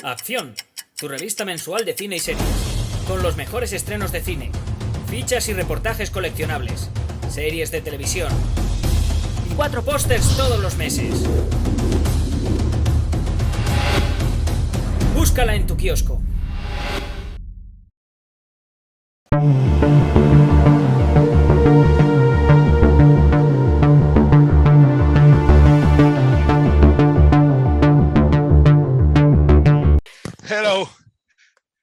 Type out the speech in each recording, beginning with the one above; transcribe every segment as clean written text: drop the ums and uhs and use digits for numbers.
Acción, tu revista mensual de cine y series, con los mejores estrenos de cine, fichas y reportajes coleccionables, series de televisión y 4 pósters todos los meses. Búscala en tu kiosco. Hello,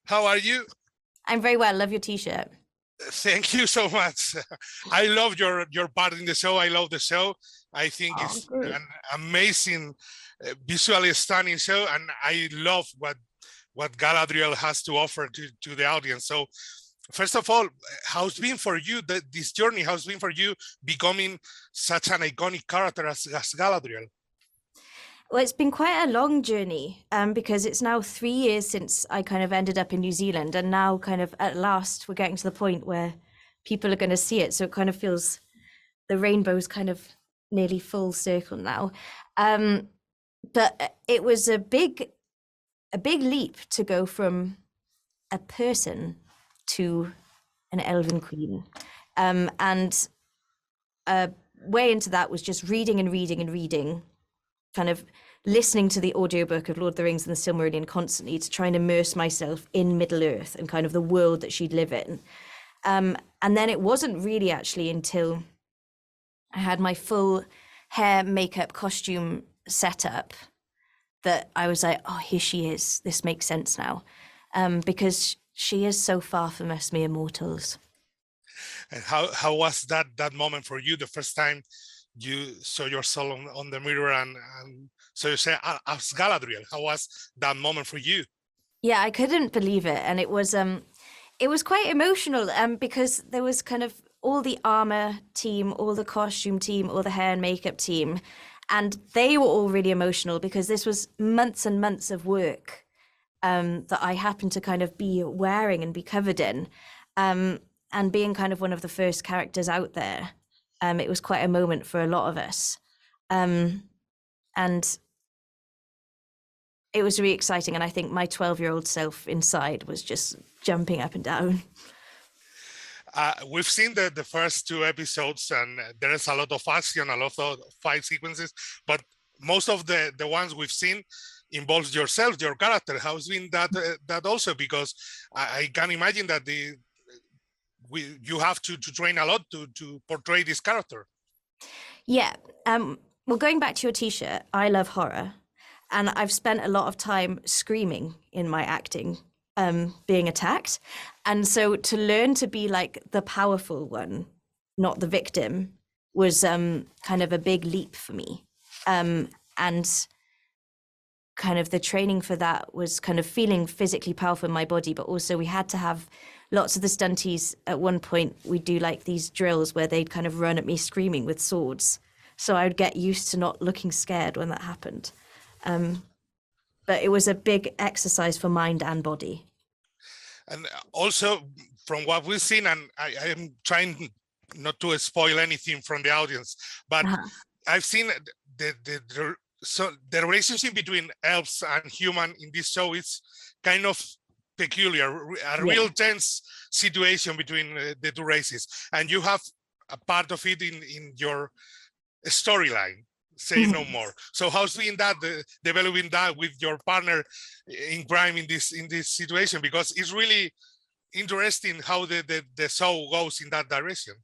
how are you? I'm very well. Love your t-shirt. Thank you so much. I love your part in the show. I love the show. I think it's good. an amazing, visually stunning show, and I love what Galadriel has to offer to the audience. So, first of all, how's been for you this journey? How's been for you becoming such an iconic character as Galadriel? Well, it's been quite a long journey because it's now 3 years since I kind of ended up in New Zealand, and now kind of at last we're getting to the point where people are going to see it. So it kind of feels the rainbow's kind of nearly full circle now. But it was a big leap to go from a person to an elven queen. And way into that was just reading and reading and reading, kind of listening to the audiobook of Lord of the Rings and the Silmarillion constantly to try and immerse myself in Middle-earth and kind of the world that she'd live in. And then it wasn't really actually until I had my full hair, makeup, costume set up that I was like, oh, here she is. This makes sense now. Because she is so far from us mere mortals. And how was that moment for you, the first time you saw yourself on the mirror and so you say as Galadriel? How was that moment for you? Yeah, I couldn't believe it, and it was quite emotional because there was kind of all the armor team, all the costume team, all the hair and makeup team, and they were all really emotional because this was months and months of work that I happened to kind of be wearing and be covered in, and being kind of one of the first characters out there. It was quite a moment for a lot of us. And it was really exciting. And I think my 12-year-old self inside was just jumping up and down. We've seen the first 2 episodes, and there is a lot of action, a lot of fight sequences, but most of the ones we've seen involves yourself, your character. How's been that also? Because I can imagine that you have to train a lot to portray this character. Yeah. Well, going back to your t-shirt, I love horror, and I've spent a lot of time screaming in my acting, being attacked. And so to learn to be like the powerful one, not the victim, was kind of a big leap for me. And kind of the training for that was kind of feeling physically powerful in my body, but also we had to have lots of the stunties. At one point, we'd do like these drills where they'd kind of run at me screaming with swords. So I would get used to not looking scared when that happened. But it was a big exercise for mind and body. And also from what we've seen, and I am trying not to spoil anything from the audience, but I've seen the relationship between elves and human in this show is kind of peculiar, a real tense situation between the 2 races, and you have a part of it in your storyline, Say No More. So how's been that, developing that with your partner in crime in this situation? Because it's really interesting how the show goes in that direction.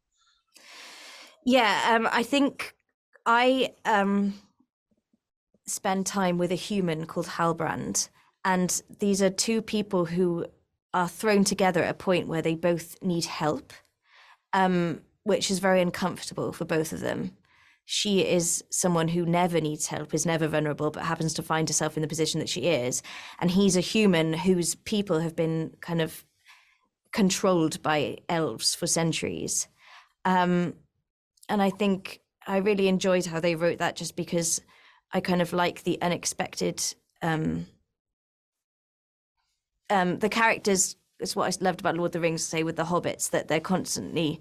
Yeah, I think I spend time with a human called Halbrand, and these are 2 people who are thrown together at a point where they both need help, which is very uncomfortable for both of them. She is someone who never needs help, is never vulnerable, but happens to find herself in the position that she is. And he's a human whose people have been kind of controlled by elves for centuries. And I think I really enjoyed how they wrote that, just because I kind of like the unexpected. The characters, it's what I loved about Lord of the Rings, say with the hobbits, that they're constantly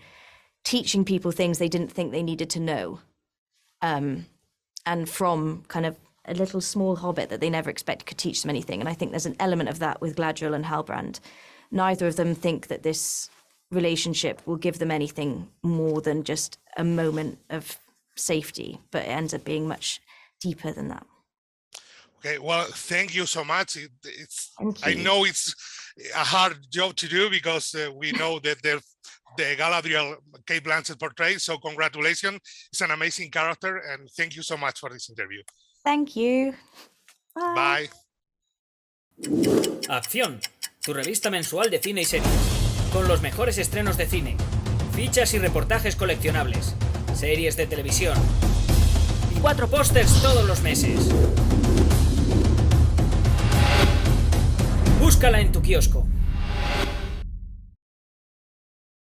teaching people things they didn't think they needed to know. And from kind of a little small hobbit that they never expect could teach them anything. And I think there's an element of that with Galadriel and Halbrand. Neither of them think that this relationship will give them anything more than just a moment of safety, but it ends up being much deeper than that. Okay, well, thank you so much. I know it's a hard job to do because we know that the Galadriel Cate Blanchett portrays, so congratulations. It's an amazing character, and thank you so much for this interview. Thank you. Bye. Bye. Acción, tu revista mensual de cine y series, con los mejores estrenos de cine, fichas y reportajes coleccionables, series de televisión y 4 pósters todos los meses. Búscala en tu kiosco.